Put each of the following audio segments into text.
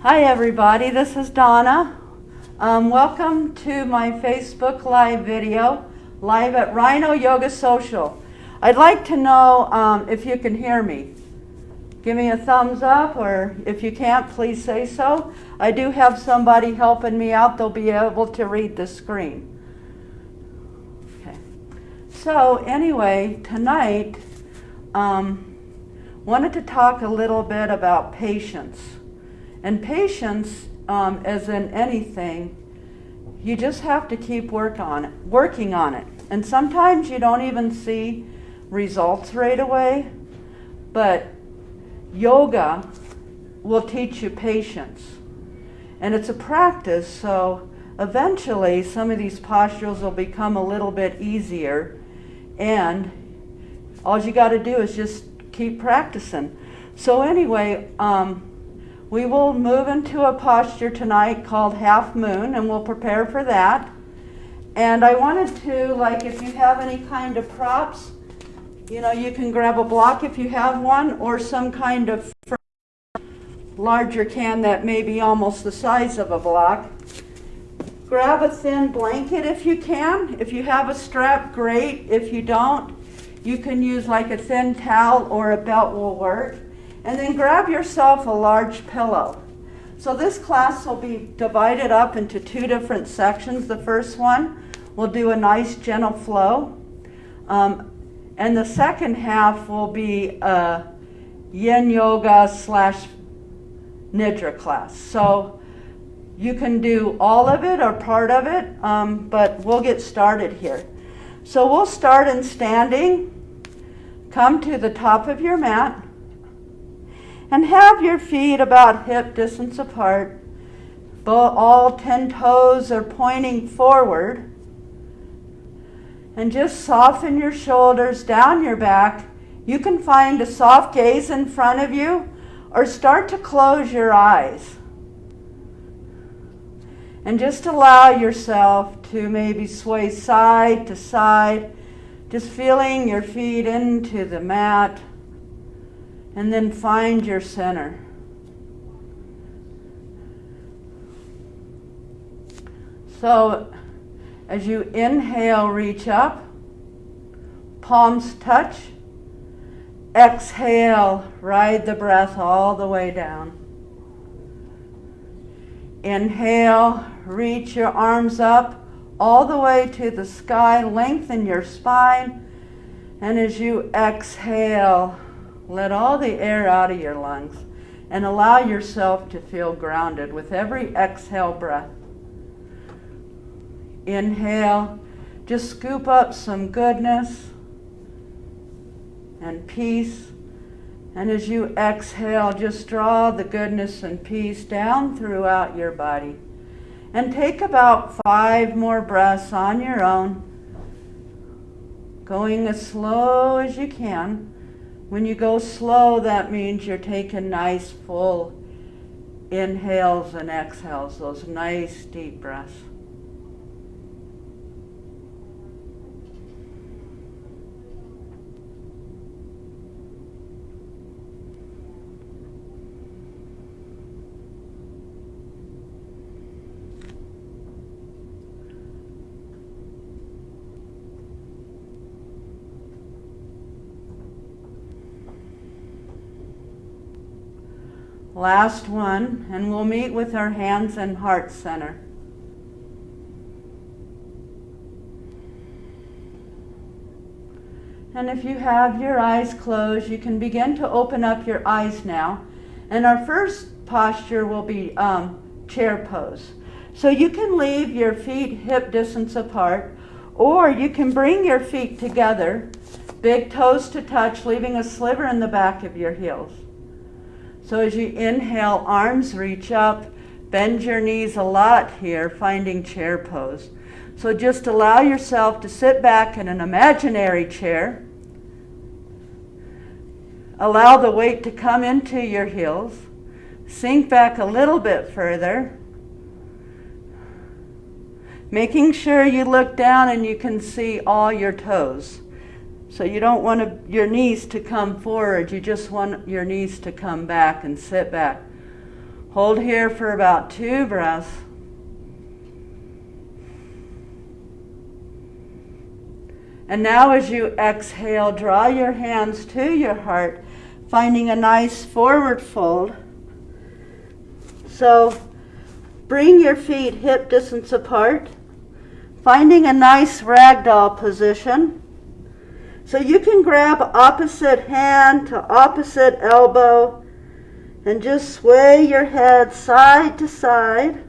Hi everybody, this is Donna. Welcome to my Facebook Live video, live at Rhino Yoga Social. I'd like to know if you can hear me. Give me a thumbs up, or if you can't, please say so. I do have somebody helping me out. They'll be able to read the screen. Okay. So anyway, tonight, wanted to talk a little bit about patience. And patience, as in anything, you just have to keep working on it. And sometimes you don't even see results right away, but yoga will teach you patience. And it's a practice, so eventually some of these postures will become a little bit easier, and all you got to do is just keep practicing. So anyway, we will move into a posture tonight called Half Moon, and we'll prepare for that. And I wanted to, like, if you have any kind of props, you know, you can grab a block if you have one, or some kind of larger can that may be almost the size of a block. Grab a thin blanket if you can. If you have a strap, great. If you don't, you can use like a thin towel or a belt will work. And then grab yourself a large pillow. So this class will be divided up into two different sections. The first one will do a nice gentle flow. And the second half will be a Yin Yoga / Nidra class. So you can do all of it or part of it, but we'll get started here. So we'll start in standing. Come to the top of your mat. And have your feet about hip distance apart. All 10 toes are pointing forward. And just soften your shoulders down your back. You can find a soft gaze in front of you, or start to close your eyes. And just allow yourself to maybe sway side to side, just feeling your feet into the mat. And then find your center. So as you inhale, reach up, palms touch. Exhale, ride the breath all the way down. Inhale, reach your arms up all the way to the sky, lengthen your spine. And as you exhale, let all the air out of your lungs and allow yourself to feel grounded with every exhale breath. Inhale, just scoop up some goodness and peace. And as you exhale, just draw the goodness and peace down throughout your body. And take about 5 more breaths on your own, going as slow as you can. When you go slow, that means you're taking nice full inhales and exhales, those nice deep breaths. Last one, and we'll meet with our hands and heart center. And if you have your eyes closed, you can begin to open up your eyes now. And our first posture will be chair pose. So you can leave your feet hip distance apart, or you can bring your feet together, big toes to touch, leaving a sliver in the back of your heels. So as you inhale, arms reach up, bend your knees a lot here, finding chair pose. So just allow yourself to sit back in an imaginary chair. Allow the weight to come into your heels. Sink back a little bit further. Making sure you look down and you can see all your toes. So you don't want your knees to come forward, you just want your knees to come back and sit back. Hold here for about 2 breaths. And now as you exhale, draw your hands to your heart, finding a nice forward fold. So bring your feet hip distance apart, finding a nice ragdoll position. So you can grab opposite hand to opposite elbow and just sway your head side to side.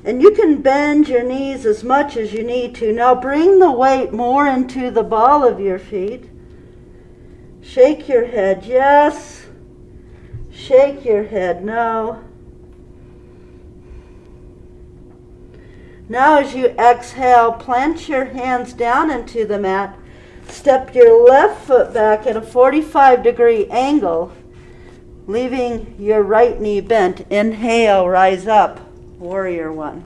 And you can bend your knees as much as you need to. Now bring the weight more into the ball of your feet. Shake your head, yes. Shake your head, no. Now as you exhale, plant your hands down into the mat. Step your left foot back at a 45-degree angle, leaving your right knee bent. Inhale, rise up. Warrior one.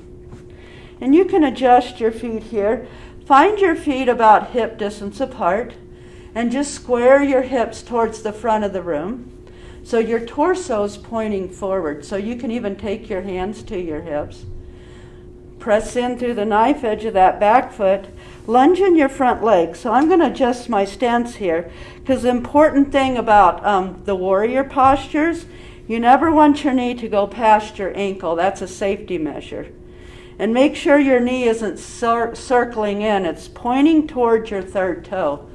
And you can adjust your feet here. Find your feet about hip distance apart and just square your hips towards the front of the room. So your torso is pointing forward. So you can even take your hands to your hips. Press in through the knife edge of that back foot. Lunge in your front leg. So I'm going to adjust my stance here because the important thing about the warrior postures, you never want your knee to go past your ankle. That's a safety measure. And make sure your knee isn't circling in. It's pointing towards your third toe.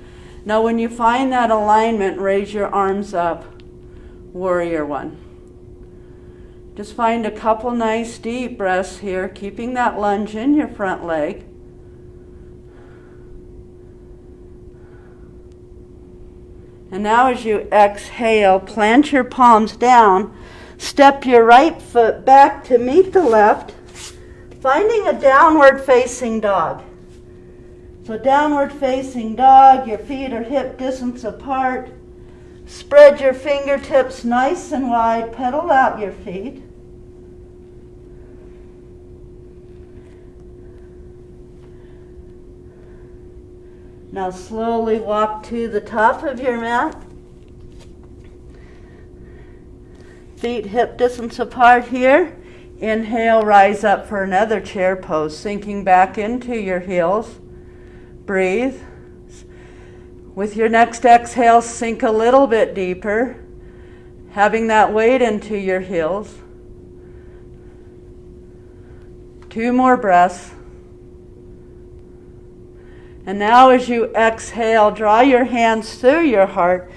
Now when you find that alignment, raise your arms up. Warrior one. Just find a couple nice deep breaths here, keeping that lunge in your front leg. And now as you exhale, plant your palms down, step your right foot back to meet the left, finding a downward facing dog. So downward facing dog, your feet are hip distance apart. Spread your fingertips nice and wide, pedal out your feet. Now slowly walk to the top of your mat. Feet hip distance apart here. Inhale, rise up for another chair pose, sinking back into your heels. Breathe. With your next exhale, sink a little bit deeper, having that weight into your heels. 2 more breaths. And now as you exhale, draw your hands through your heart.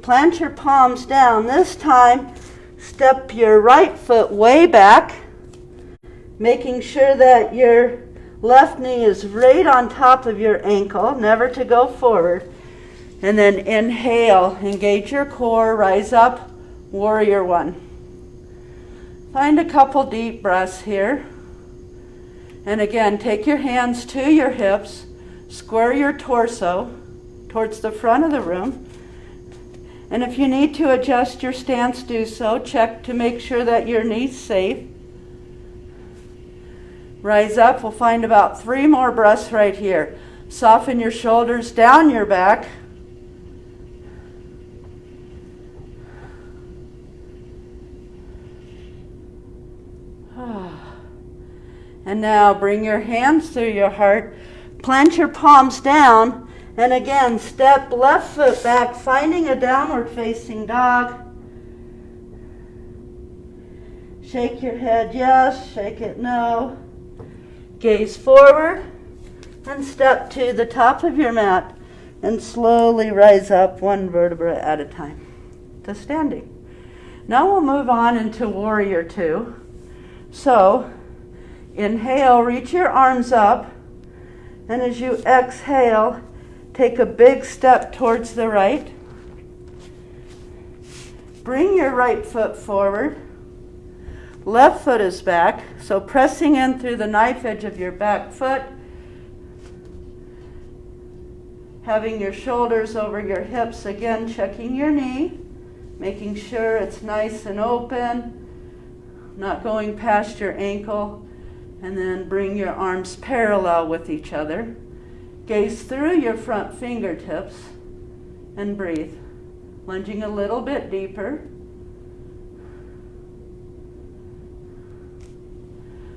Plant your palms down. This time, step your right foot way back, making sure that your left knee is right on top of your ankle, never to go forward. And then inhale, engage your core, rise up, warrior one. Find a couple deep breaths here. And again, take your hands to your hips. Square your torso towards the front of the room. And if you need to adjust your stance, do so. Check to make sure that your knee's safe. Rise up. We'll find about 3 more breaths right here. Soften your shoulders down your back. And now bring your hands through your heart. Plant your palms down, and again, step left foot back, finding a downward facing dog. Shake your head, yes, shake it, no. Gaze forward, and step to the top of your mat, and slowly rise up 1 vertebra at a time to standing. Now we'll move on into warrior two. So, inhale, reach your arms up. And as you exhale, take a big step towards the right. Bring your right foot forward. Left foot is back, so pressing in through the knife edge of your back foot. Having your shoulders over your hips, again checking your knee, making sure it's nice and open, not going past your ankle. And then bring your arms parallel with each other. Gaze through your front fingertips and breathe. Lunging a little bit deeper.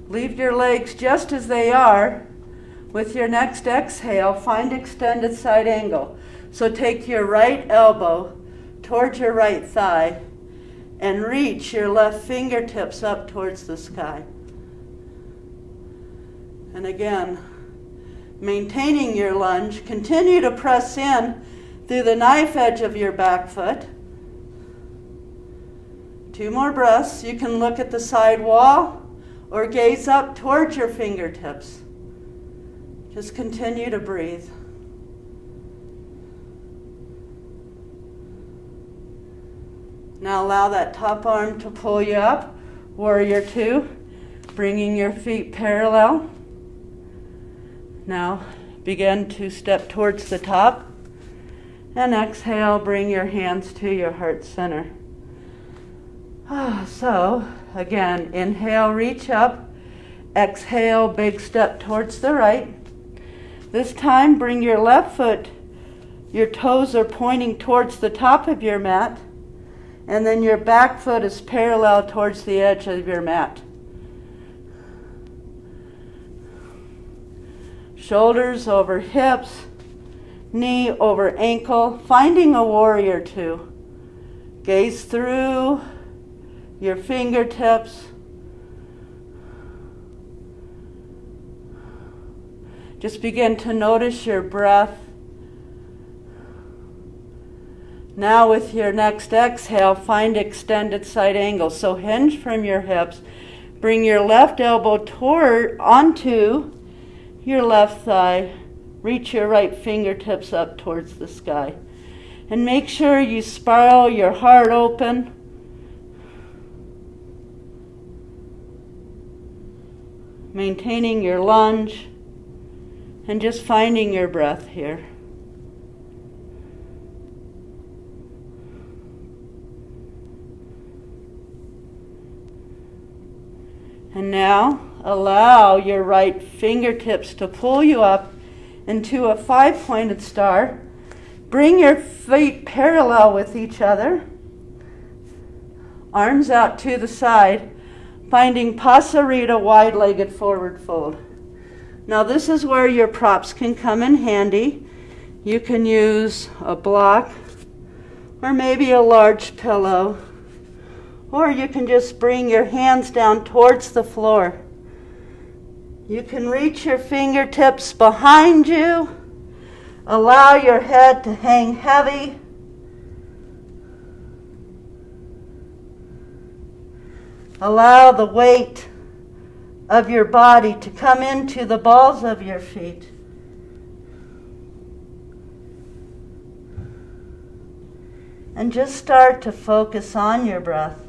Leave your legs just as they are. With your next exhale, find extended side angle. So take your right elbow towards your right thigh and reach your left fingertips up towards the sky. And again, maintaining your lunge, continue to press in through the knife edge of your back foot. 2 more breaths. You can look at the side wall or gaze up towards your fingertips. Just continue to breathe. Now allow that top arm to pull you up. Warrior 2, bringing your feet parallel. Now begin to step towards the top. And exhale, bring your hands to your heart center. So, again, inhale, reach up. Exhale, big step towards the right. This time, bring your left foot, your toes are pointing towards the top of your mat, and then your back foot is parallel towards the edge of your mat. Shoulders over hips, knee over ankle, finding a warrior 2. Gaze through your fingertips. Just begin to notice your breath. Now with your next exhale, find extended side angle. So hinge from your hips. Bring your left elbow onto your left thigh. Reach your right fingertips up towards the sky. And make sure you spiral your heart open. Maintaining your lunge. And just finding your breath here. And now allow your right fingertips to pull you up into a 5-pointed star. Bring your feet parallel with each other. Arms out to the side, finding Pasarita, wide-legged forward fold. Now this is where your props can come in handy. You can use a block or maybe a large pillow, or you can just bring your hands down towards the floor. You can reach your fingertips behind you. Allow your head to hang heavy. Allow the weight of your body to come into the balls of your feet. And just start to focus on your breath.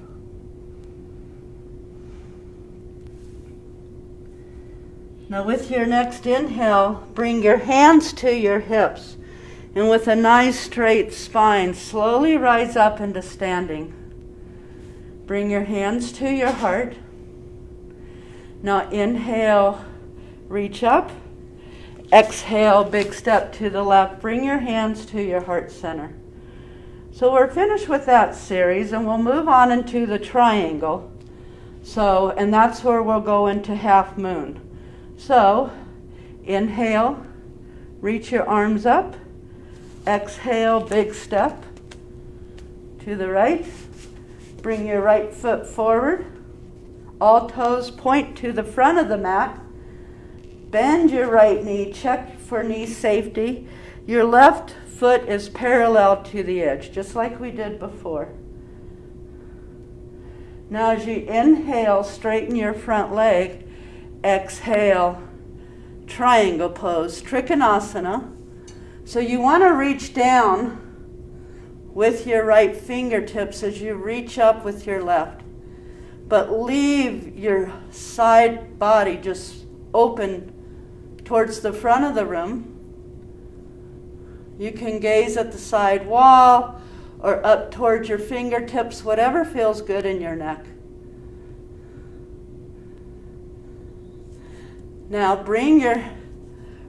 Now with your next inhale, bring your hands to your hips. And with a nice straight spine, slowly rise up into standing. Bring your hands to your heart. Now inhale, reach up. Exhale, big step to the left. Bring your hands to your heart center. So we're finished with that series, and we'll move on into the triangle. And that's where we'll go into half moon. So inhale, reach your arms up. Exhale, big step to the right. Bring your right foot forward. All toes point to the front of the mat. Bend your right knee, check for knee safety. Your left foot is parallel to the edge, just like we did before. Now as you inhale, straighten your front leg. Exhale, triangle pose, Trikonasana. So you want to reach down with your right fingertips as you reach up with your left. But leave your side body just open towards the front of the room. You can gaze at the side wall or up towards your fingertips, whatever feels good in your neck. Now bring your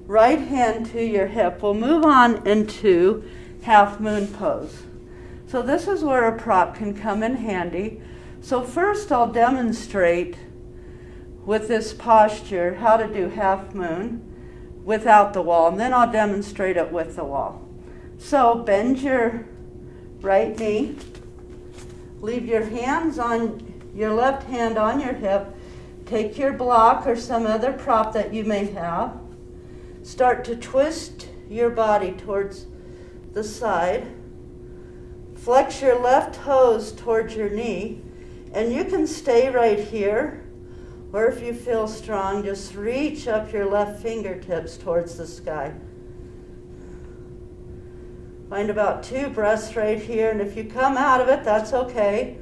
right hand to your hip. We'll move on into half moon pose. So this is where a prop can come in handy. So first I'll demonstrate with this posture how to do half moon without the wall, and then I'll demonstrate it with the wall. So bend your right knee, leave your hands on your left hand on your hip, take your block or some other prop that you may have, start to twist your body towards the side, flex your left toes towards your knee, and you can stay right here, or if you feel strong, just reach up your left fingertips towards the sky. Find about 2 breaths right here, and if you come out of it, that's okay.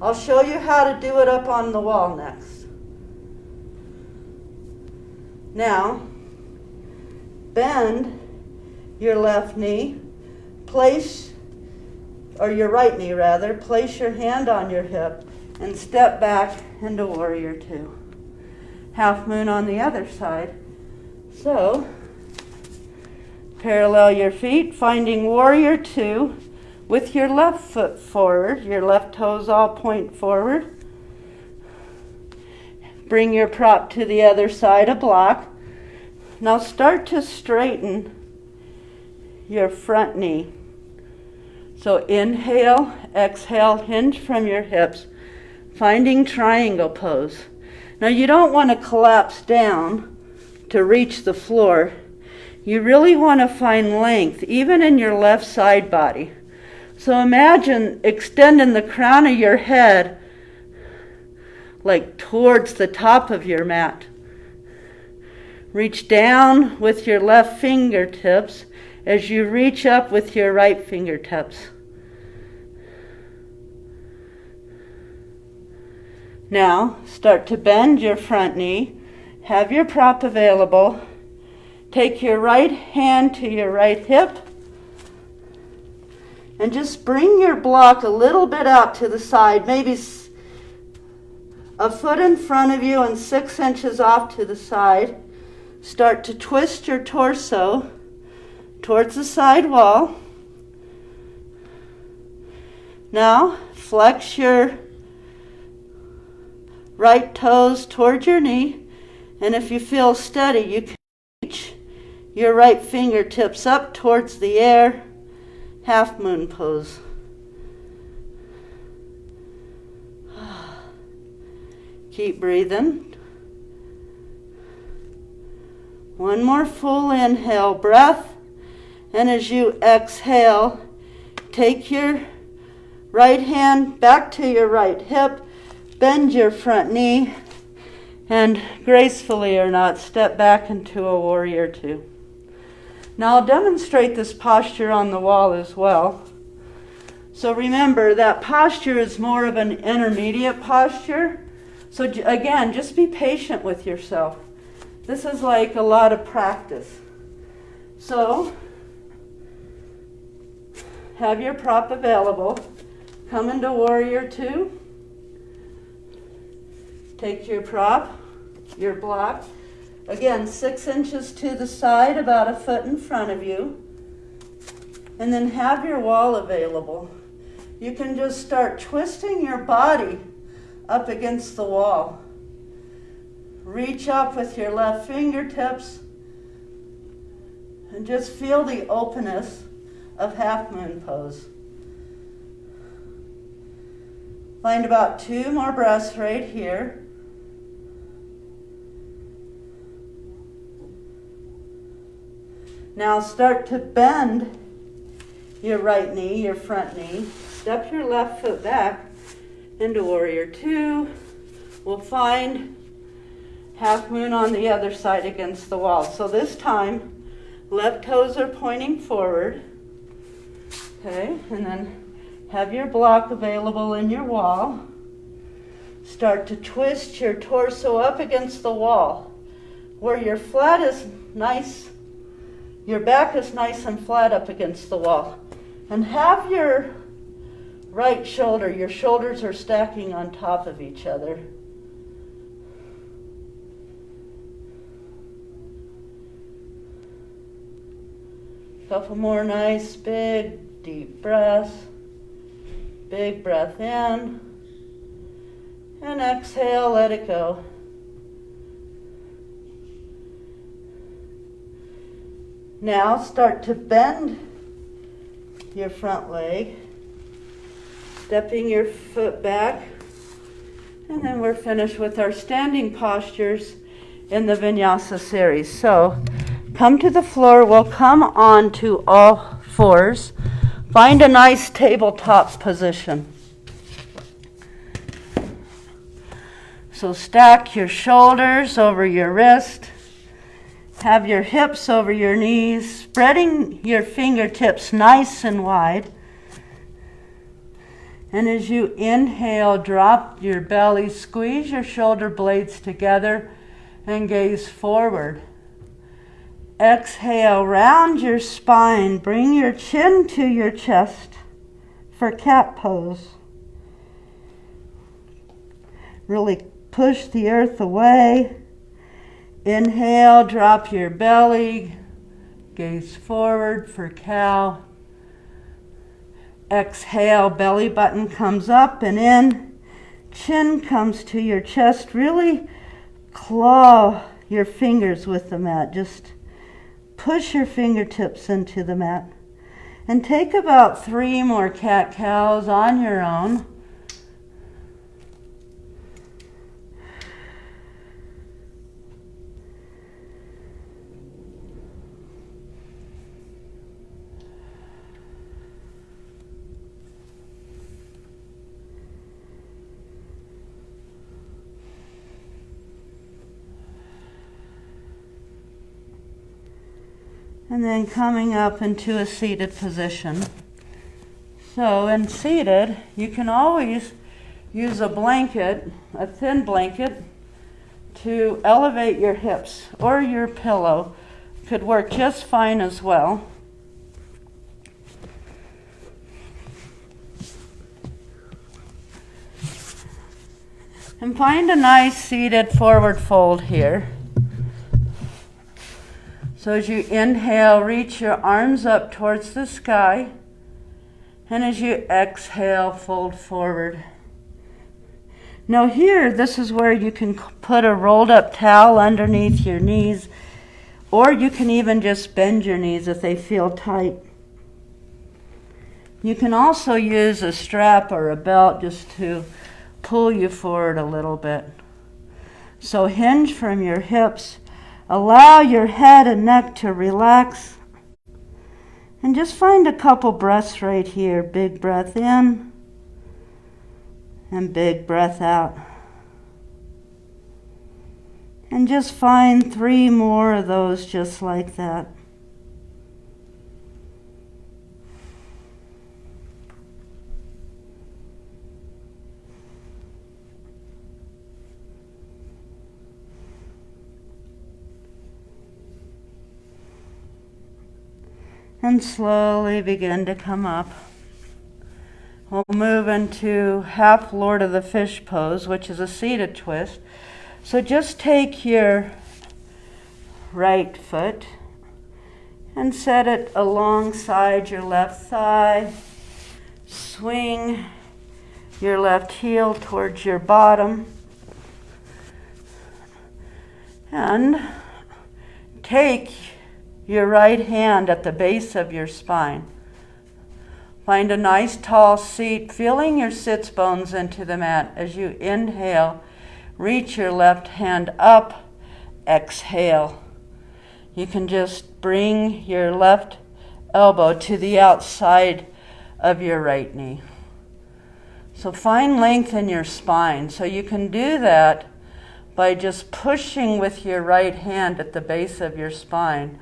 I'll show you how to do it up on the wall next. Now, bend your left knee, your right knee rather, place your hand on your hip and step back into Warrior Two. Half moon on the other side. So, parallel your feet, finding Warrior Two with your left foot forward, your left toes all point forward. Bring your prop to the other side, a block. Now start to straighten your front knee. So inhale, exhale, hinge from your hips, finding triangle pose. Now you don't want to collapse down to reach the floor. You really want to find length, even in your left side body. So imagine extending the crown of your head like towards the top of your mat. Reach down with your left fingertips as you reach up with your right fingertips. Now, start to bend your front knee. Have your prop available. Take your right hand to your right hip and just bring your block a little bit out to the side, maybe a foot in front of you and 6 inches off to the side. Start to twist your torso towards the side wall. Now, flex your right toes towards your knee, and if you feel steady, you can reach your right fingertips up towards the air, half moon pose. Keep breathing. One more full inhale breath, and as you exhale, take your right hand back to your right hip, bend your front knee, and gracefully or not, step back into a Warrior Two. Now I'll demonstrate this posture on the wall as well. So remember, that posture is more of an intermediate posture. So again, just be patient with yourself. This is like a lot of practice. So, have your prop available. Come into Warrior Two. Take your prop, your block. Again, 6 inches to the side, about a foot in front of you. And then have your wall available. You can just start twisting your body up against the wall. Reach up with your left fingertips and just feel the openness of half moon pose. Find about 2 more breaths right here. Now start to bend your right knee, your front knee. Step your left foot back into Warrior Two. We'll find half moon on the other side against the wall. So this time, left toes are pointing forward. Okay, and then have your block available in your wall. Start to twist your torso up against the wall. Where your flat is nice, your back is nice and flat up against the wall. And have your right shoulder, your shoulders are stacking on top of each other. Couple more nice, big, deep breaths. big breath in. And exhale, let it go. Now start to bend your front leg, stepping your foot back, and then we're finished with our standing postures in the Vinyasa series. So come to the floor, we'll come on to all fours. Find a nice tabletop position. So stack your shoulders over your wrist. Have your hips over your knees, spreading your fingertips nice and wide. And as you inhale, drop your belly, squeeze your shoulder blades together, and gaze forward. Exhale, round your spine, bring your chin to your chest for cat pose. Really push the earth away. Inhale, drop your belly, gaze forward for cow. Exhale, belly button comes up and in. Chin comes to your chest. Really claw your fingers with the mat. Just push your fingertips into the mat. And take about 3 more cat-cows on your own. And then coming up into a seated position. So in seated, you can always use a blanket, a thin blanket, to elevate your hips, or your pillow could work just fine as well. And find a nice seated forward fold here. So as you inhale, reach your arms up towards the sky. And as you exhale, fold forward. Now here, this is where you can put a rolled up towel underneath your knees, or you can even just bend your knees if they feel tight. You can also use a strap or a belt just to pull you forward a little bit. So hinge from your hips. Allow your head and neck to relax. And just find a couple breaths right here. Big breath in and big breath out. And just find 3 more of those just like that. And slowly begin to come up. We'll move into half Lord of the Fish pose, which is a seated twist. So just take your right foot and set it alongside your left thigh. Swing your left heel towards your bottom. And take your right hand at the base of your spine. Find a nice tall seat, feeling your sits bones into the mat. As you inhale, reach your left hand up, exhale. You can just bring your left elbow to the outside of your right knee. So find length in your spine. So you can do that by just pushing with your right hand at the base of your spine.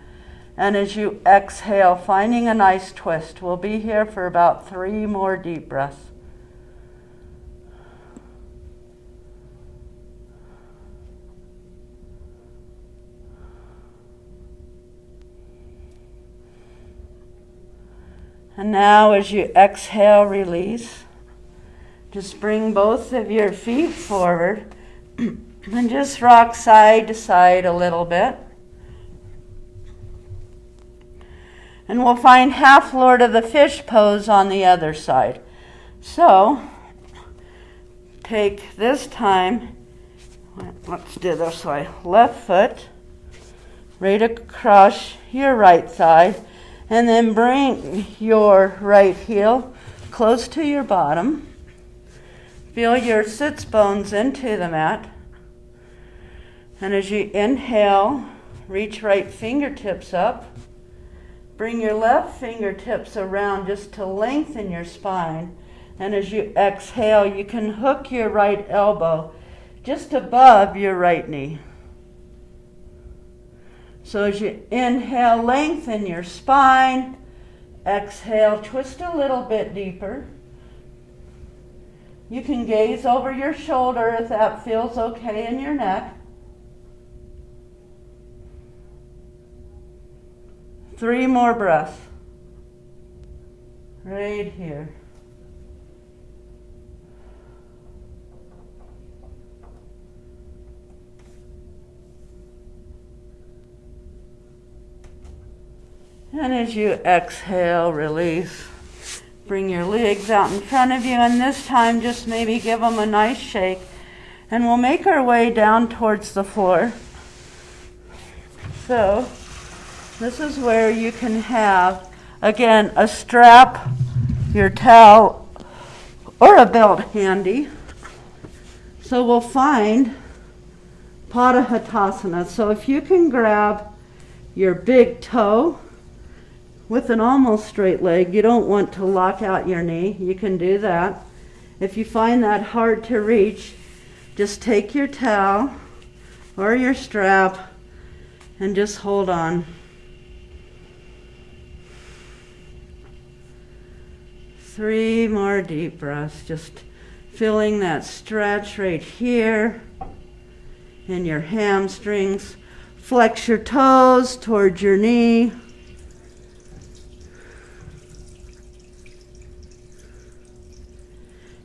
And as you exhale, finding a nice twist. We'll be here for about 3 more deep breaths. And now as you exhale, release. Just bring both of your feet forward and just rock side to side a little bit. And we'll find half Lord of the Fish pose on the other side. So, take this time, let's do this way, left foot right across your right thigh, and then bring your right heel close to your bottom. Feel your sits bones into the mat. And as you inhale, reach right fingertips up. Bring your left fingertips around just to lengthen your spine. And as you exhale, you can hook your right elbow just above your right knee. So as you inhale, lengthen your spine. Exhale, twist a little bit deeper. You can gaze over your shoulder if that feels okay in your neck. 3 more breaths. Right here. And as you exhale, release. Bring your legs out in front of you, and this time just maybe give them a nice shake. And we'll make our way down towards the floor. So, this is where you can have, again, a strap, your towel, or a belt handy. So we'll find Padahastasana. So if you can grab your big toe with an almost straight leg, you don't want to lock out your knee, you can do that. If you find that hard to reach, just take your towel or your strap and just hold on. 3 more deep breaths, just feeling that stretch right here in your hamstrings. Flex your toes towards your knee.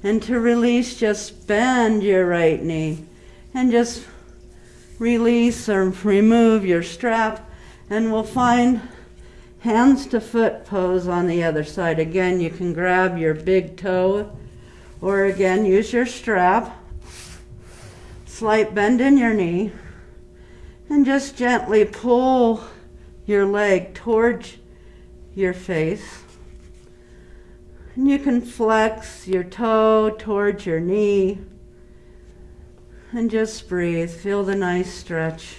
And to release, just bend your right knee and just release or remove your strap, and we'll find hands to foot pose on the other side. Again, you can grab your big toe or again use your strap. Slight bend in your knee and just gently pull your leg towards your face. And you can flex your toe towards your knee and just breathe. Feel the nice stretch.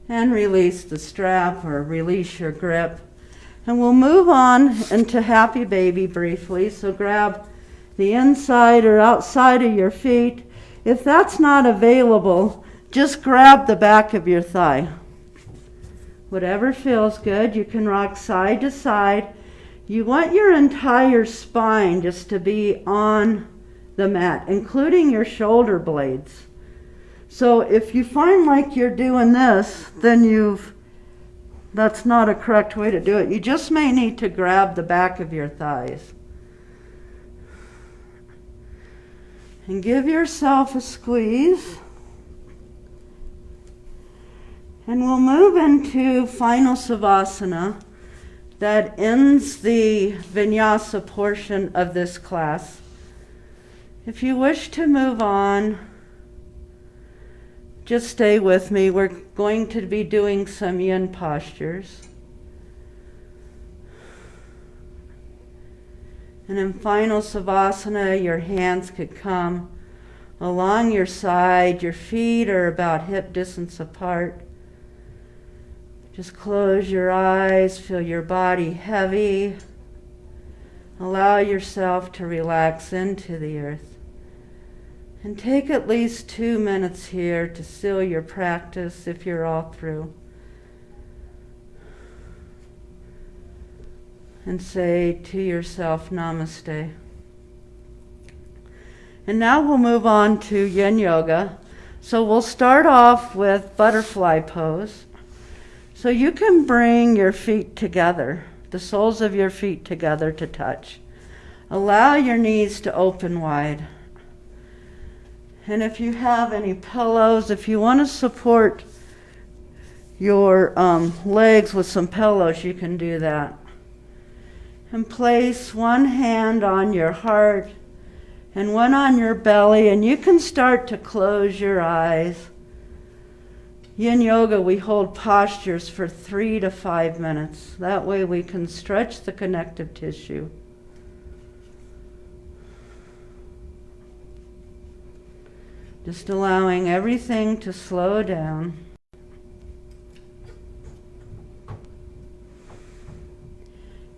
And release the strap or release your grip. And we'll move on into Happy Baby briefly. So grab the inside or outside of your feet. If that's not available, just grab the back of your thigh. Whatever feels good, you can rock side to side. You want your entire spine just to be on the mat, including your shoulder blades. So if you find like you're doing this, then that's not a correct way to do it. You just may need to grab the back of your thighs. And give yourself a squeeze. And we'll move into Final Savasana. That ends the Vinyasa portion of this class. If you wish to move on, just stay with me. We're going to be doing some Yin Postures. And in Final Savasana, your hands could come along your side. Your feet are about hip distance apart. Just close your eyes, feel your body heavy. Allow yourself to relax into the earth. And take at least 2 minutes here to seal your practice if you're all through. And say to yourself, Namaste. And now we'll move on to Yin Yoga. So we'll start off with Butterfly Pose. So you can bring your feet together, the soles of your feet together to touch. Allow your knees to open wide. And if you have any pillows, if you want to support your legs with some pillows, you can do that. And place one hand on your heart and one on your belly, and you can start to close your eyes. Yin Yoga, we hold postures for 3 to 5 minutes. That way we can stretch the connective tissue. Just allowing everything to slow down.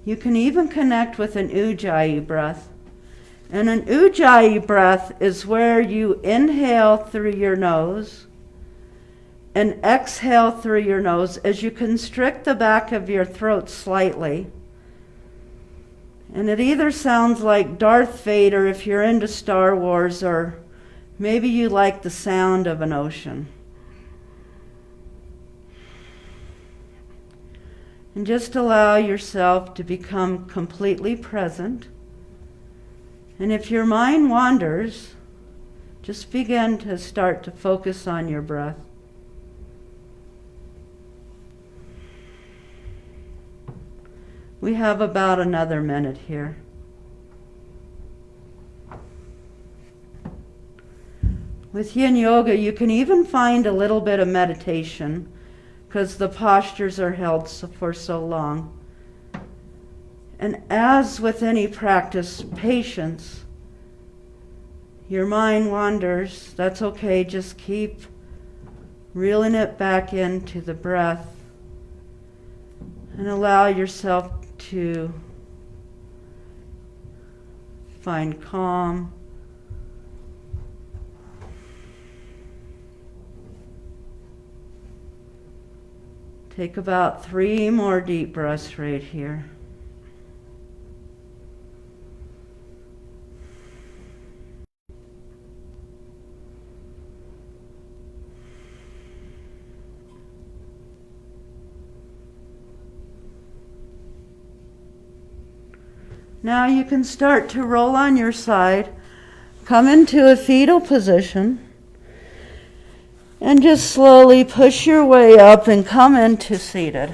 You can even connect with an Ujjayi breath. And an Ujjayi breath is where you inhale through your nose and exhale through your nose as you constrict the back of your throat slightly. And it either sounds like Darth Vader if you're into Star Wars, or maybe you like the sound of an ocean. And just allow yourself to become completely present. And if your mind wanders, just begin to start to focus on your breath. We have about another minute here. With Yin Yoga, you can even find a little bit of meditation because the postures are held for so long. And as with any practice, patience. Your mind wanders, that's okay, just keep reeling it back into the breath and allow yourself to find calm. Take about 3 more deep breaths right here. Now you can start to roll on your side, come into a fetal position, and just slowly push your way up and come into seated.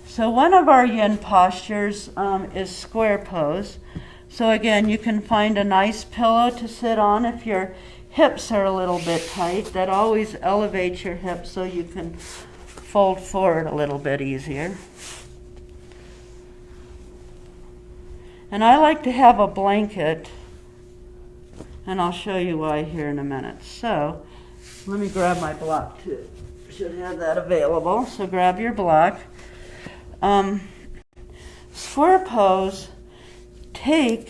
So one of our Yin postures is square pose. So again, you can find a nice pillow to sit on if your hips are a little bit tight. That always elevates your hips so you can fold forward a little bit easier. And I like to have a blanket, and I'll show you why here in a minute. So let me grab my block too. Should have that available. So grab your block. Square pose, take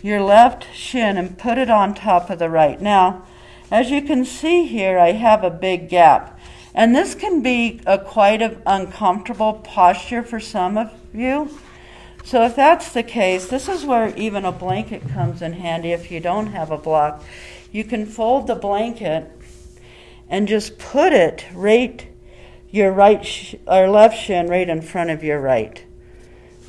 your left shin and put it on top of the right. Now, as you can see here, I have a big gap. And this can be quite an uncomfortable posture for some of you. So if that's the case, this is where even a blanket comes in handy if you don't have a block. You can fold the blanket and just put it right, your right or left shin right in front of your right.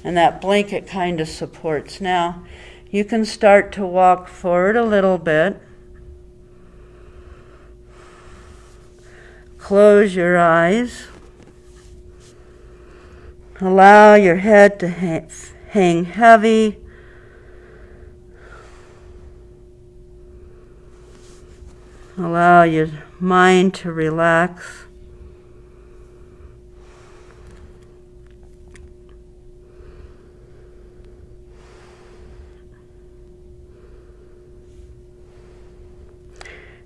And that blanket kind of supports. Now, you can start to walk forward a little bit. Close your eyes. Allow your head to hang heavy. Allow your mind to relax.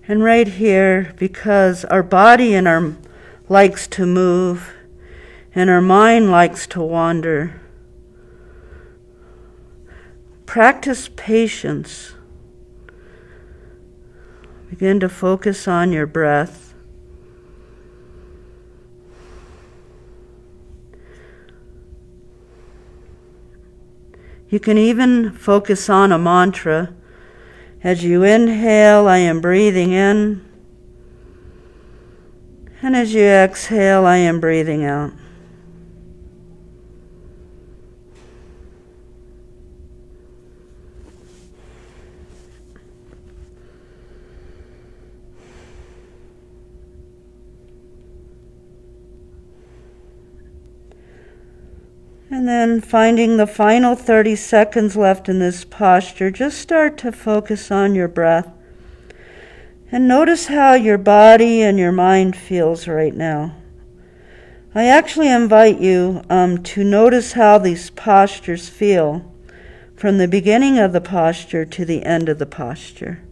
And right here, because our body and our likes to move, and our mind likes to wander. Practice patience. Begin to focus on your breath. You can even focus on a mantra. As you inhale, I am breathing in. And as you exhale, I am breathing out. And then finding the final 30 seconds left in this posture, just start to focus on your breath. And notice how your body and your mind feels right now. I actually invite you to notice how these postures feel from the beginning of the posture to the end of the posture.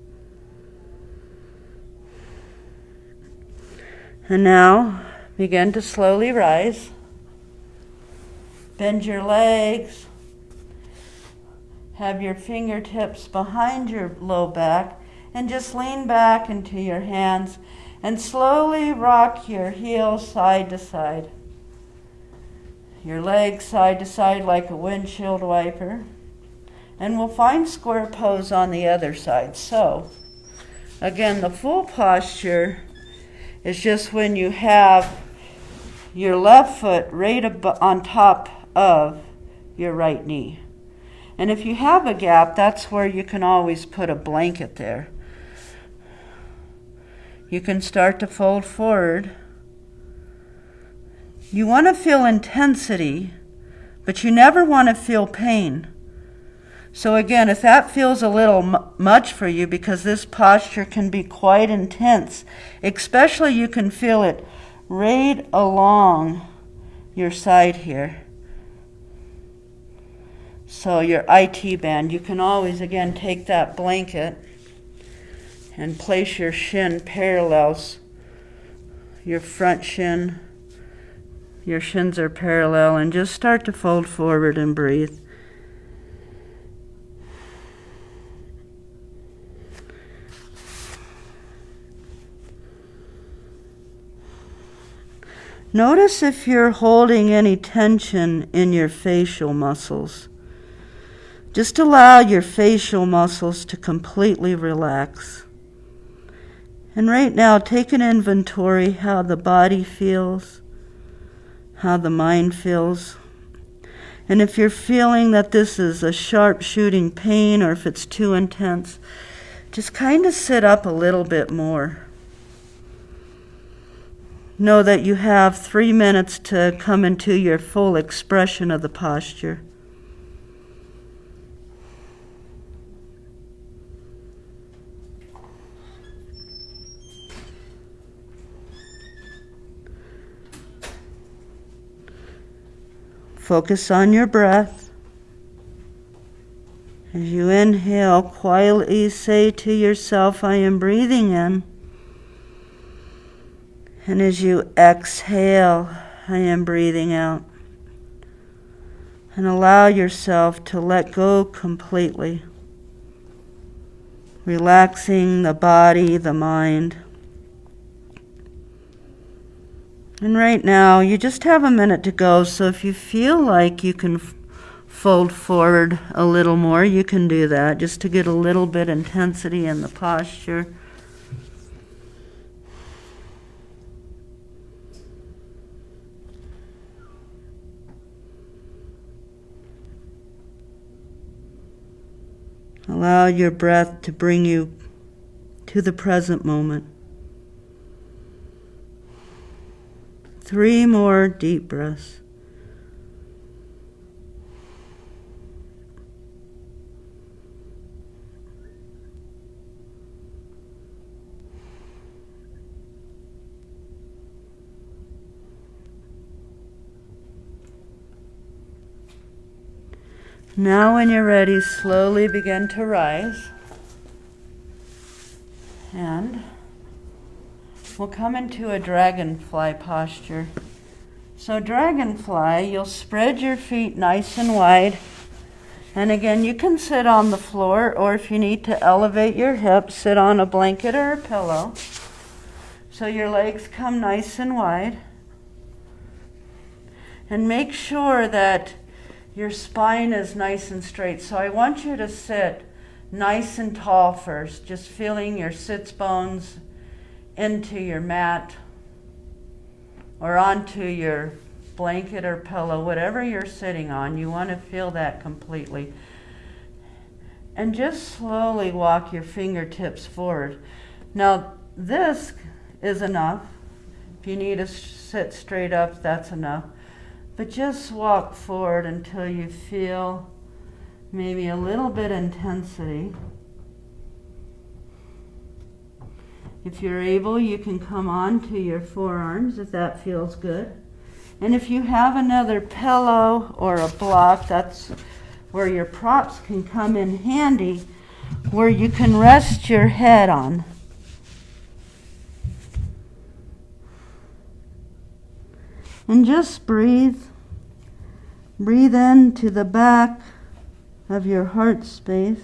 And now begin to slowly rise. Bend your legs. Have your fingertips behind your low back and just lean back into your hands and slowly rock your heels side to side. Your legs side to side like a windshield wiper. And we'll find square pose on the other side. So, again, the full posture is just when you have your left foot right on top of your right knee. And if you have a gap, that's where you can always put a blanket there. You can start to fold forward. You want to feel intensity, but you never want to feel pain. So again, if that feels a little much for you, because this posture can be quite intense, especially you can feel it right along your side here. So your IT band, you can always, again, take that blanket and place your shin parallels, your front shin. Your shins are parallel, and just start to fold forward and breathe. Notice if you're holding any tension in your facial muscles. Just allow your facial muscles to completely relax. And right now, take an inventory how the body feels, how the mind feels. And if you're feeling that this is a sharp shooting pain or if it's too intense, just kind of sit up a little bit more. Know that you have 3 minutes to come into your full expression of the posture. Focus on your breath. As you inhale, quietly say to yourself, I am breathing in. And as you exhale, I am breathing out. And allow yourself to let go completely, relaxing the body, the mind. And right now, you just have a minute to go, so if you feel like you can fold forward a little more, you can do that, just to get a little bit intensity in the posture. Allow your breath to bring you to the present moment. 3 more deep breaths. Now when you're ready, slowly begin to rise. And we'll come into a dragonfly posture. So dragonfly, you'll spread your feet nice and wide. And again, you can sit on the floor, or if you need to elevate your hips, sit on a blanket or a pillow. So your legs come nice and wide. And make sure that your spine is nice and straight. So I want you to sit nice and tall first, just feeling your sits bones into your mat or onto your blanket or pillow, whatever you're sitting on. You want to feel that completely. And just slowly walk your fingertips forward. Now, this is enough. If you need to sit straight up, that's enough. But just walk forward until you feel maybe a little bit intensity. If you're able, you can come on to your forearms if that feels good. And if you have another pillow or a block, that's where your props can come in handy, where you can rest your head on. And just breathe. Breathe into the back of your heart space,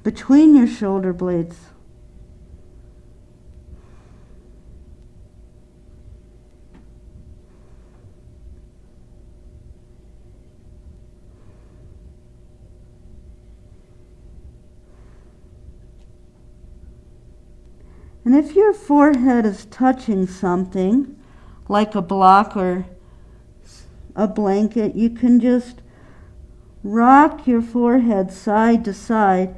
between your shoulder blades. And if your forehead is touching something, like a block or a blanket, you can just rock your forehead side to side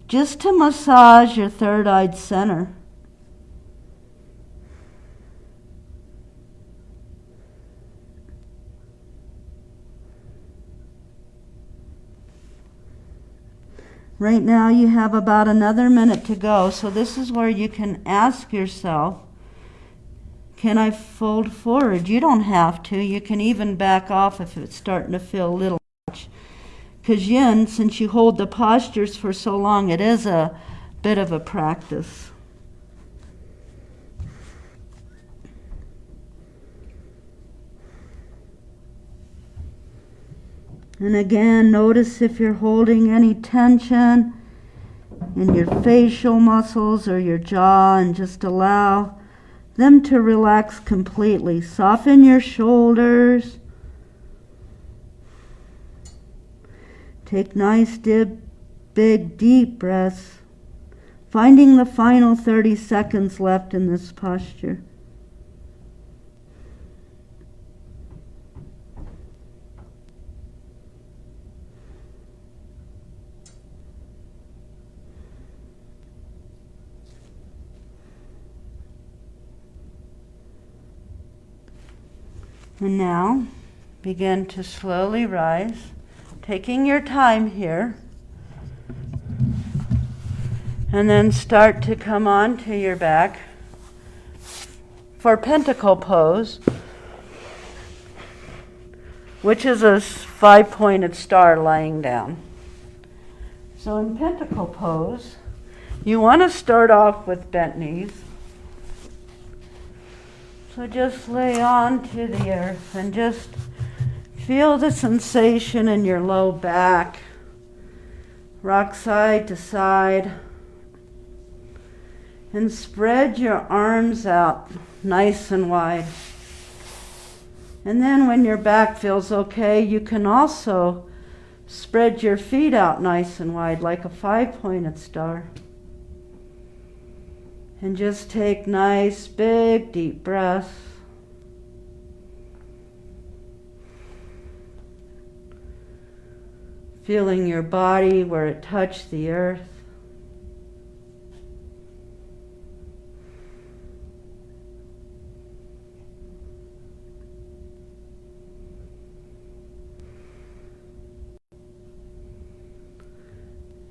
just to massage your third eye center. Right now you have about another minute to go, so this is where you can ask yourself, can I fold forward? You don't have to. You can even back off if it's starting to feel a little much. Because Yin, since you hold the postures for so long, it is a bit of a practice. And again, notice if you're holding any tension in your facial muscles or your jaw, and just allow them to relax completely. Soften your shoulders. Take nice, big, deep breaths, finding the final 30 seconds left in this posture. And now, begin to slowly rise, taking your time here. And then start to come onto your back for Pentacle Pose, which is a 5-pointed star lying down. So in Pentacle Pose, you want to start off with bent knees. So just lay onto the earth and just feel the sensation in your low back. Rock side to side. And spread your arms out nice and wide. And then when your back feels okay, you can also spread your feet out nice and wide like a 5-pointed star. And just take nice, big, deep breaths. Feeling your body where it touched the earth.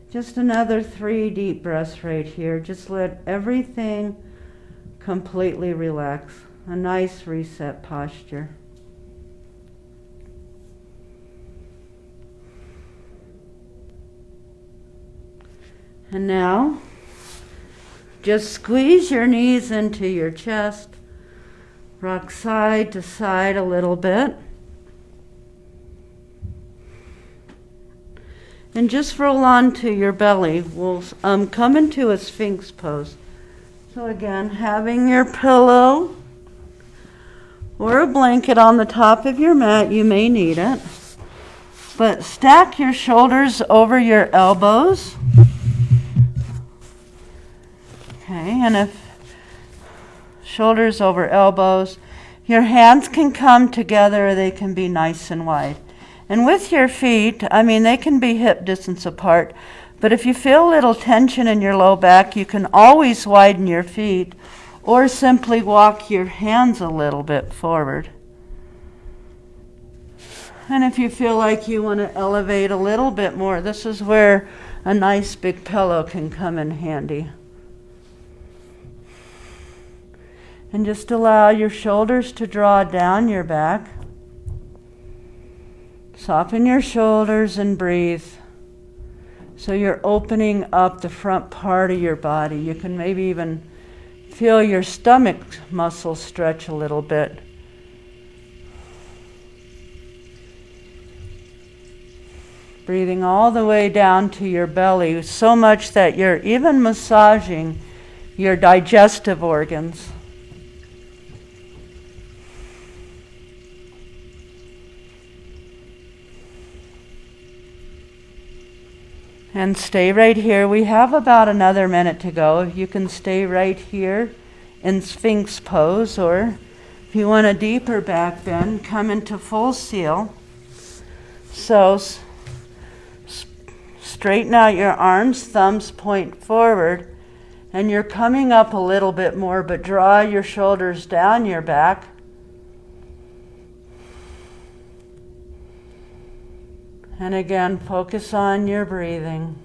Just another 3 deep breaths right here. Just let everything completely relax. A nice reset posture. And now, just squeeze your knees into your chest. Rock side to side a little bit. And just roll onto your belly. We'll come into a Sphinx Pose. So again, having your pillow or a blanket on the top of your mat, you may need it. But stack your shoulders over your elbows. Okay, and if shoulders over elbows, your hands can come together, they can be nice and wide. And with your feet, they can be hip distance apart, but if you feel a little tension in your low back, you can always widen your feet or simply walk your hands a little bit forward. And if you feel like you want to elevate a little bit more, this is where a nice big pillow can come in handy. And just allow your shoulders to draw down your back. Soften your shoulders and breathe. So you're opening up the front part of your body. You can maybe even feel your stomach muscles stretch a little bit. Breathing all the way down to your belly, so much that you're even massaging your digestive organs. And stay right here. We have about another minute to go. You can stay right here in Sphinx Pose, or if you want a deeper back bend, come into full seal. So straighten out your arms, thumbs point forward, and you're coming up a little bit more, but draw your shoulders down your back. And again, focus on your breathing,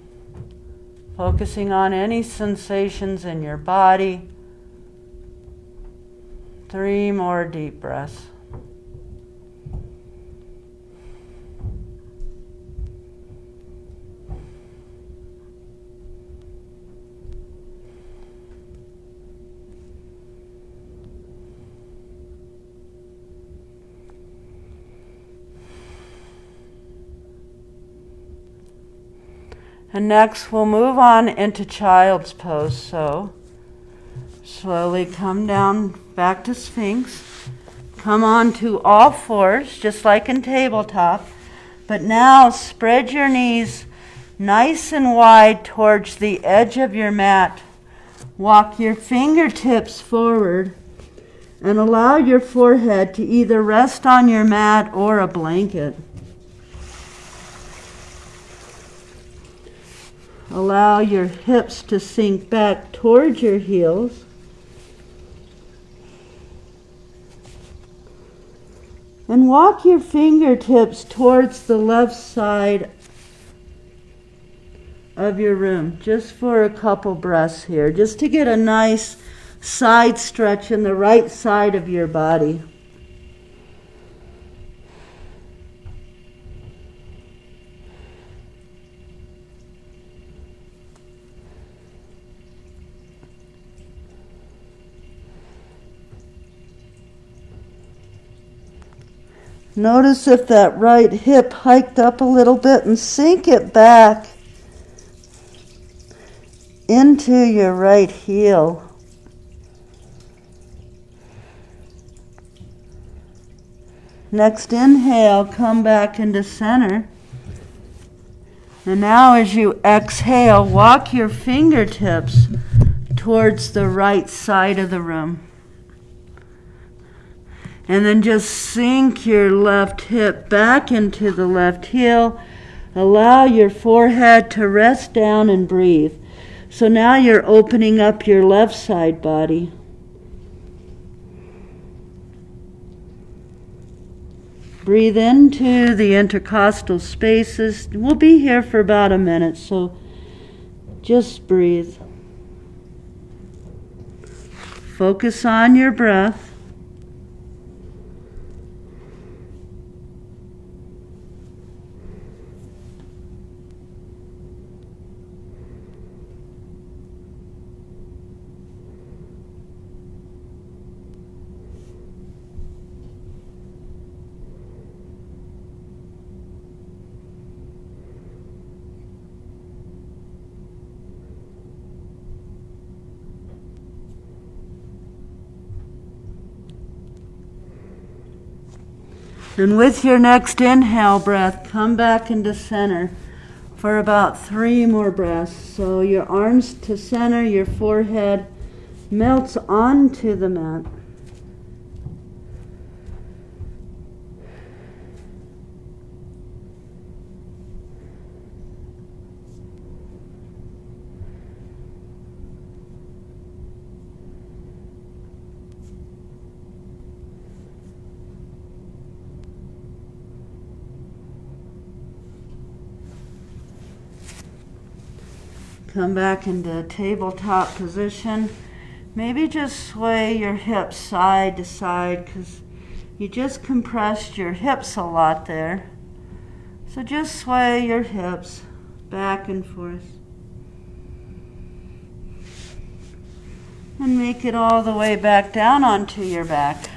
focusing on any sensations in your body. 3 more deep breaths. And next we'll move on into Child's Pose. So slowly come down back to Sphinx. Come on to all fours, just like in tabletop. But now spread your knees nice and wide towards the edge of your mat. Walk your fingertips forward and allow your forehead to either rest on your mat or a blanket. Allow your hips to sink back towards your heels. And walk your fingertips towards the left side of your room, just for a couple breaths here, just to get a nice side stretch in the right side of your body. Notice if that right hip hiked up a little bit, and sink it back into your right heel. Next inhale, come back into center. And now as you exhale, walk your fingertips towards the right side of the room. And then just sink your left hip back into the left heel. Allow your forehead to rest down and breathe. So now you're opening up your left side body. Breathe into the intercostal spaces. We'll be here for about a minute, so just breathe. Focus on your breath. And with your next inhale breath, come back into center for about 3 more breaths. So your arms to center, your forehead melts onto the mat. Come back into tabletop position. Maybe just sway your hips side to side because you just compressed your hips a lot there. So just sway your hips back and forth. And make it all the way back down onto your back.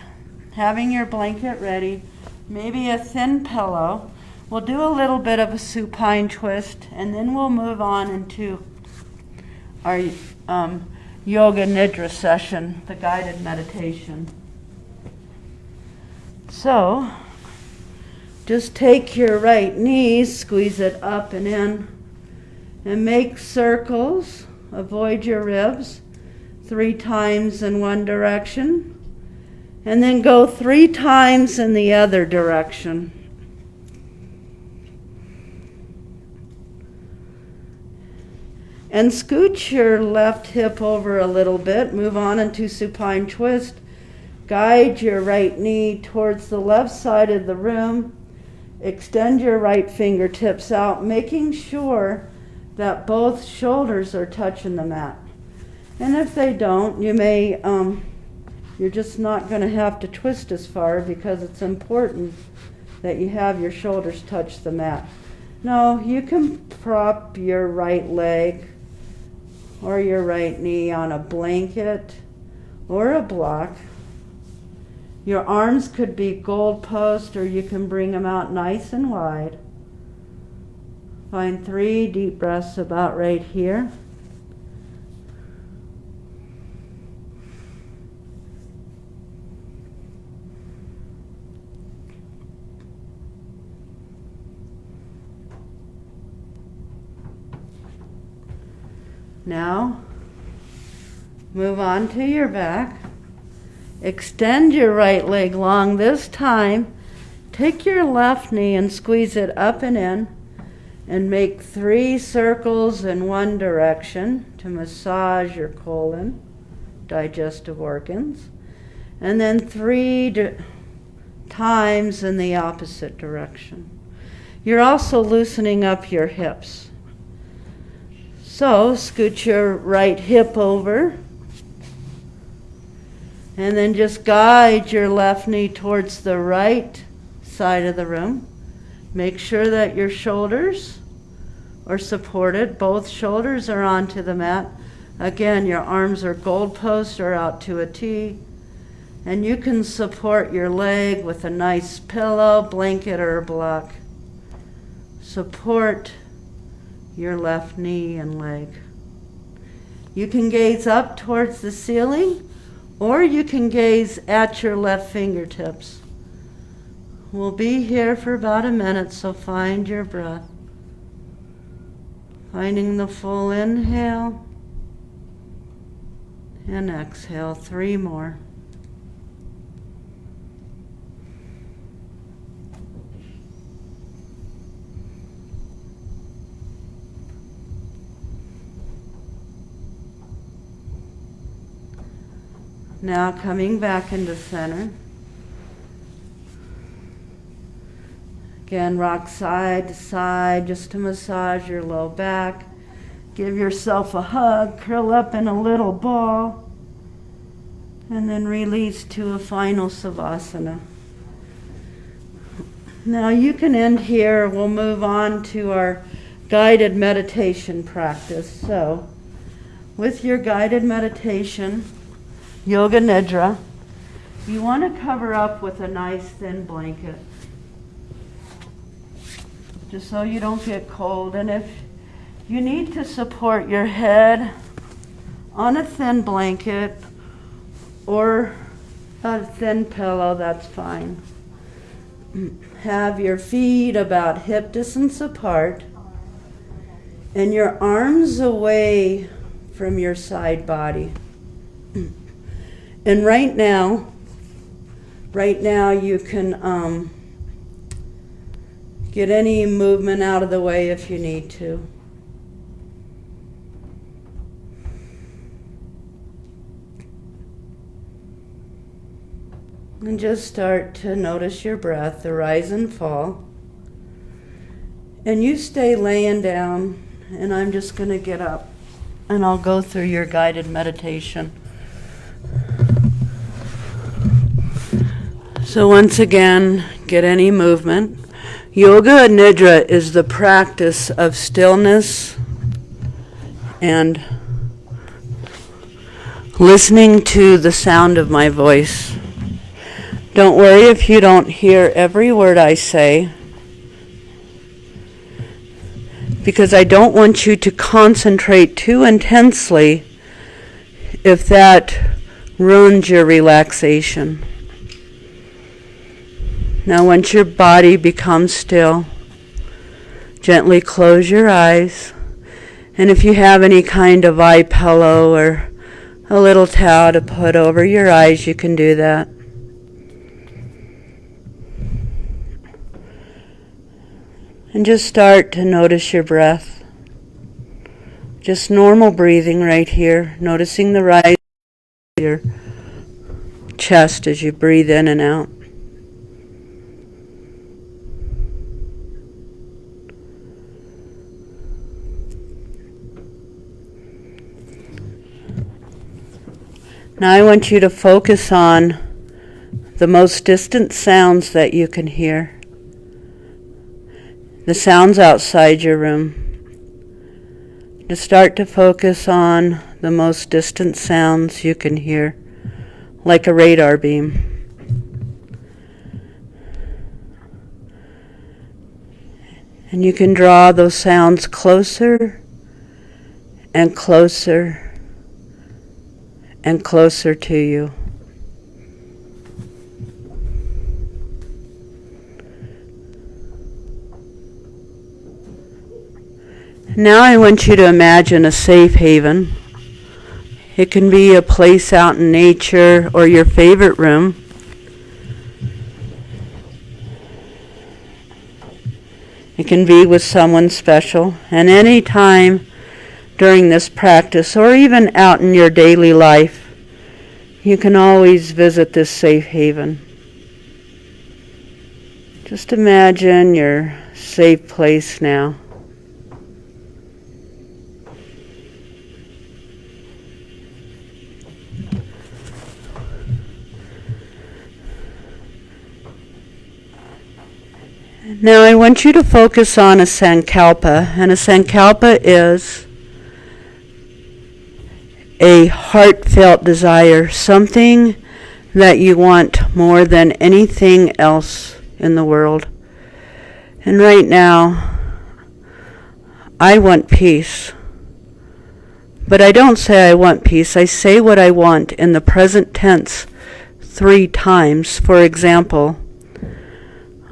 Having your blanket ready, maybe a thin pillow. We'll do a little bit of a supine twist, and then we'll move on into our yoga Nidra session, the guided meditation. So, just take your right knee, squeeze it up and in, and make circles. Avoid your ribs 3 times in one direction, and then go 3 times in the other direction. And scoot your left hip over a little bit. Move on into supine twist. Guide your right knee towards the left side of the room. Extend your right fingertips out, making sure that both shoulders are touching the mat. And if they don't, you may, you're just not going to have to twist as far because it's important that you have your shoulders touch the mat. No, you can prop your right leg or your right knee on a blanket or a block. Your arms could be gold post, or you can bring them out nice and wide. Find 3 deep breaths about right here. Now, move on to your back. Extend your right leg long this time. Take your left knee and squeeze it up and in, and make 3 circles in one direction to massage your colon, digestive organs, and then 3 times in the opposite direction. You're also loosening up your hips. So scoot your right hip over, and then just guide your left knee towards the right side of the room. Make sure that your shoulders are supported. Both shoulders are onto the mat. Again, your arms are gold post or out to a T. And you can support your leg with a nice pillow, blanket, or a block. Support your left knee and leg. You can gaze up towards the ceiling, or you can gaze at your left fingertips. We'll be here for about a minute, so find your breath. Finding the full inhale and exhale. 3 more. Now coming back into center. Again, rock side to side just to massage your low back. Give yourself a hug, curl up in a little ball, and then release to a final savasana. Now you can end here. We'll move on to our guided meditation practice. So, with your guided meditation, Yoga Nidra, you want to cover up with a nice thin blanket, just so you don't get cold. And if you need to support your head on a thin blanket or a thin pillow, that's fine. Have your feet about hip distance apart and your arms away from your side body. And right now you can get any movement out of the way if you need to. And just start to notice your breath, the rise and fall. And you stay laying down, and I'm just going to get up. and I'll go through your guided meditation. So once again, get any movement. Yoga Nidra is the practice of stillness and listening to the sound of my voice. Don't worry if you don't hear every word I say, because I don't want you to concentrate too intensely if that ruins your relaxation. Now once your body becomes still, gently close your eyes, and if you have any kind of eye pillow or a little towel to put over your eyes, you can do that. And just start to notice your breath. Just normal breathing right here, noticing the rise of your chest as you breathe in and out. Now I want you to focus on the most distant sounds that you can hear. The sounds outside your room. Just start to focus on the most distant sounds you can hear, like a radar beam. And you can draw those sounds closer and closer and closer to you. Now I want you to imagine a safe haven. It can be a place out in nature or your favorite room. It can be with someone special. And any time during this practice, or even out in your daily life, you can always visit this safe haven. Just imagine your safe place now. Now I want you to focus on a sankalpa, and a sankalpa is a heartfelt desire, something that you want more than anything else in the world. And right now, I want peace. But I don't say I want peace, I say what I want in the present tense 3 times. For example,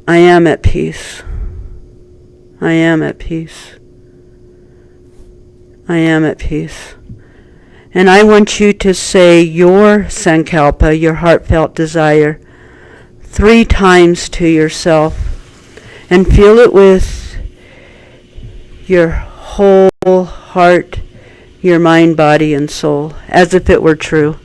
I am at peace. I am at peace. I am at peace. And I want you to say your sankalpa, your heartfelt desire, 3 times to yourself, and feel it with your whole heart, your mind, body, and soul, as if it were true.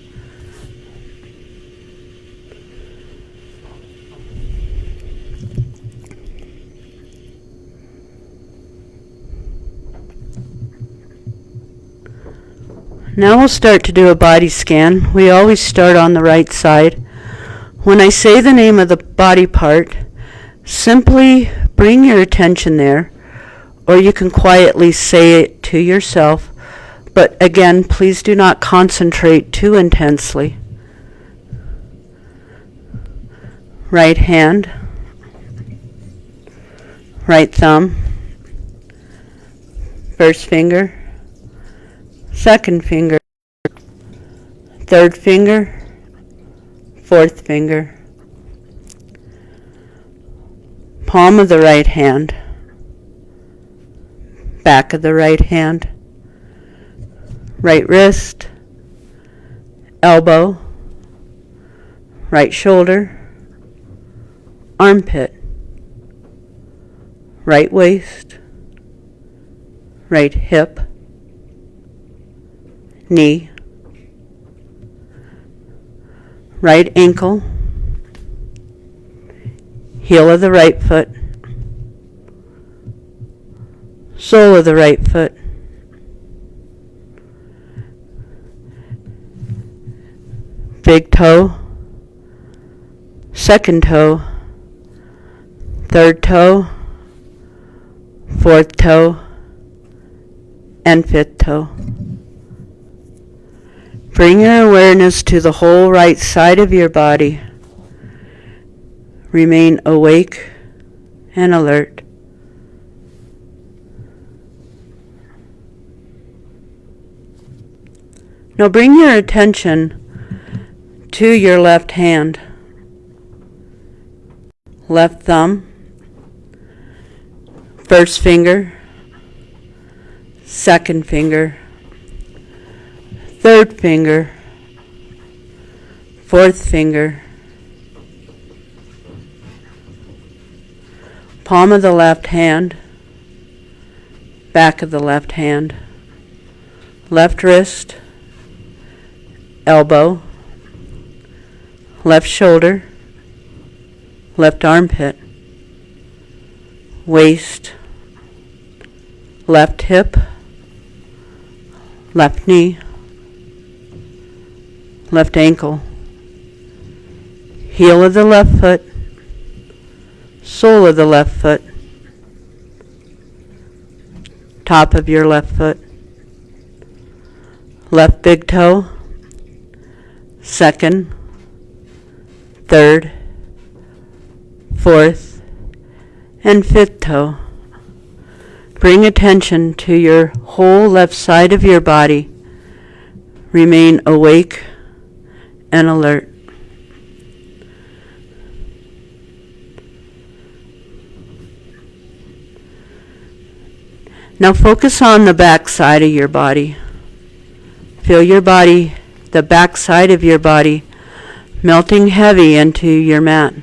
Now we'll start to do a body scan. We always start on the right side. When I say the name of the body part, simply bring your attention there, or you can quietly say it to yourself. But again, please do not concentrate too intensely. Right hand, right thumb, first finger, second finger, third finger, fourth finger, palm of the right hand, back of the right hand, right wrist, elbow, right shoulder, armpit, right waist, right hip, knee, right ankle, heel of the right foot, sole of the right foot, big toe, second toe, third toe, fourth toe, and fifth toe. Bring your awareness to the whole right side of your body. Remain awake and alert. Now bring your attention to your left hand. Left thumb, first finger, second finger, third finger, fourth finger, palm of the left hand, back of the left hand, left wrist, elbow, left shoulder, left armpit, waist, left hip, left knee, left ankle, heel of the left foot, sole of the left foot, top of your left foot, left big toe, second, third, fourth, and fifth toe. Bring attention to your whole left side of your body. Remain awake and alert. Now focus on the back side of your body. Feel your body, the back side of your body, melting heavy into your mat.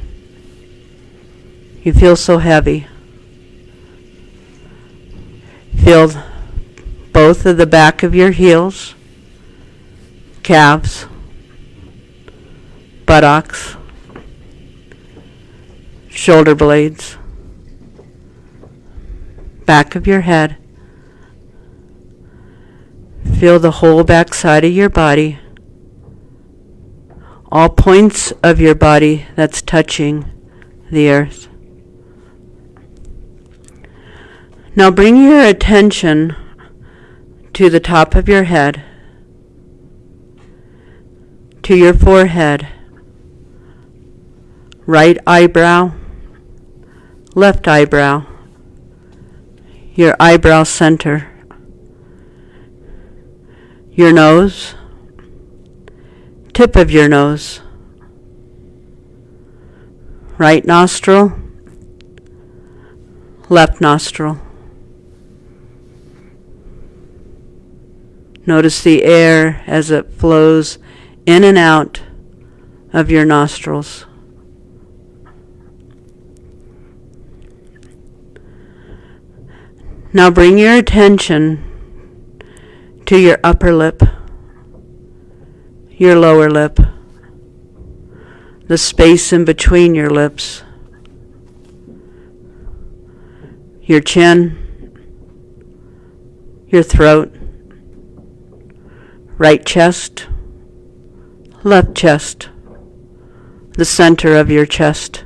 You feel so heavy. Feel both of the back of your heels, calves, buttocks, shoulder blades, back of your head. Feel the whole back side of your body, all points of your body that's touching the earth. Now bring your attention to the top of your head, to your forehead, right eyebrow, left eyebrow, your eyebrow center, your nose, tip of your nose, right nostril, left nostril. Notice the air as it flows in and out of your nostrils. Now bring your attention to your upper lip, your lower lip, the space in between your lips, your chin, your throat, right chest, left chest, the center of your chest,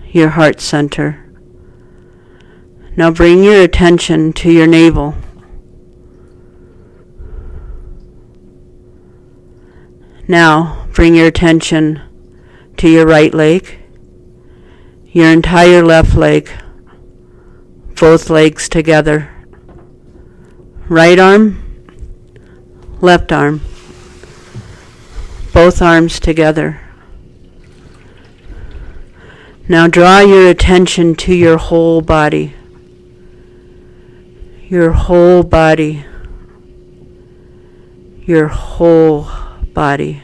your heart center. Now bring your attention to your navel. Now bring your attention to your right leg, your entire left leg, both legs together, right arm, left arm, both arms together. Now draw your attention to your whole body. Your whole body. Your whole body.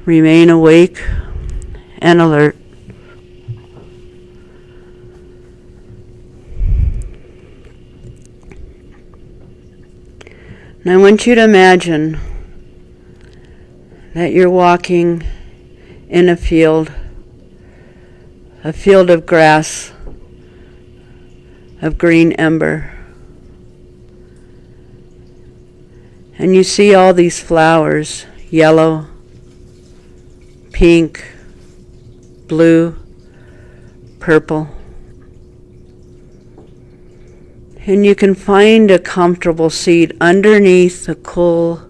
Remain awake and alert. And I want you to imagine that you're walking in a field of grass, of green ember. And you see all these flowers, yellow, pink, blue, purple. And you can find a comfortable seat underneath a cool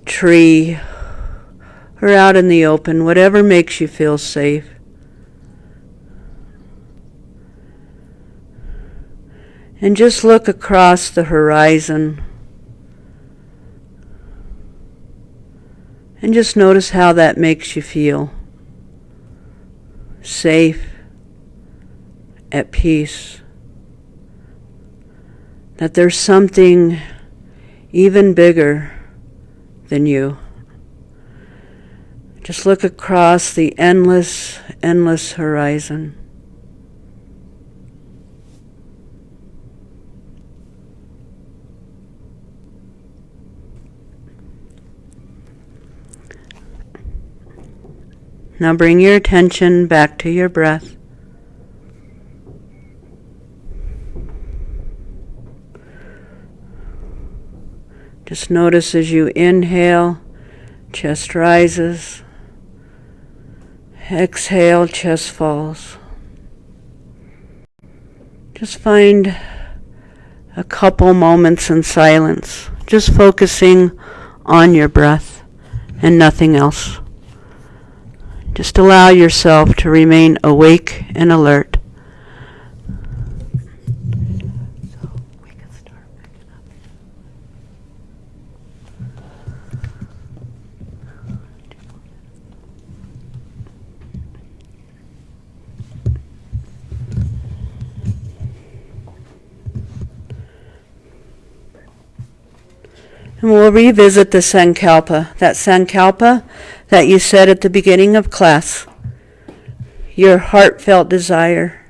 tree or out in the open, whatever makes you feel safe. And just look across the horizon. And just notice how that makes you feel. Safe, at peace. That there's something even bigger than you. Just look across the endless, endless horizon. Now bring your attention back to your breath. Just notice as you inhale, chest rises. Exhale, chest falls. Just find a couple moments in silence, just focusing on your breath and nothing else. Just allow yourself to remain awake and alert. So we can start picking up. And we'll revisit the Sankalpa, that Sankalpa that you said at the beginning of class, your heartfelt desire.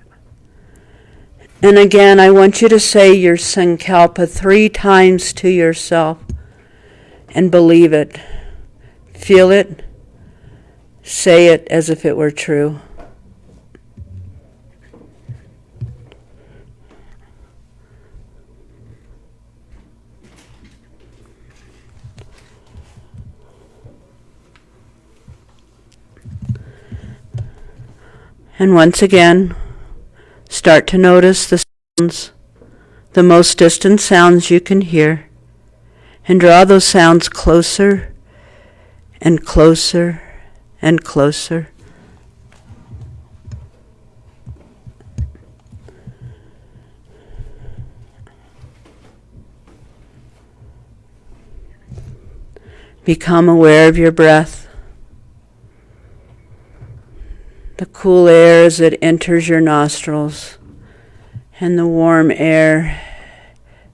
And again, I want you to say your Sankalpa 3 times to yourself and believe it, feel it, say it as if it were true. And once again, start to notice the sounds, the most distant sounds you can hear, and draw those sounds closer and closer and closer. Become aware of your breath. The cool air as it enters your nostrils, and the warm air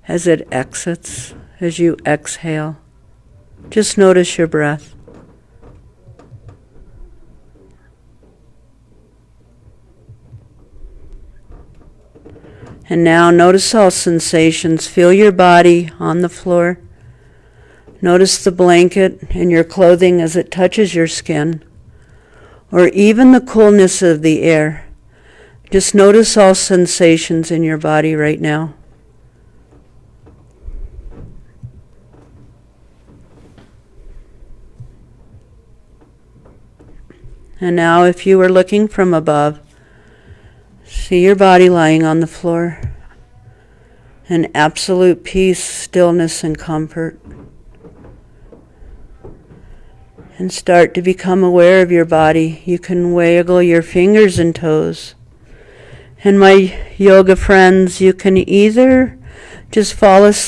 as it exits, as you exhale. Just notice your breath. And now notice all sensations. Feel your body on the floor. Notice the blanket and your clothing as it touches your skin, or even the coolness of the air. Just notice all sensations in your body right now. And now if you were looking from above, see your body lying on the floor in absolute peace, stillness, and comfort. And start to become aware of your body. You can wiggle your fingers and toes. And my yoga friends, you can either just fall asleep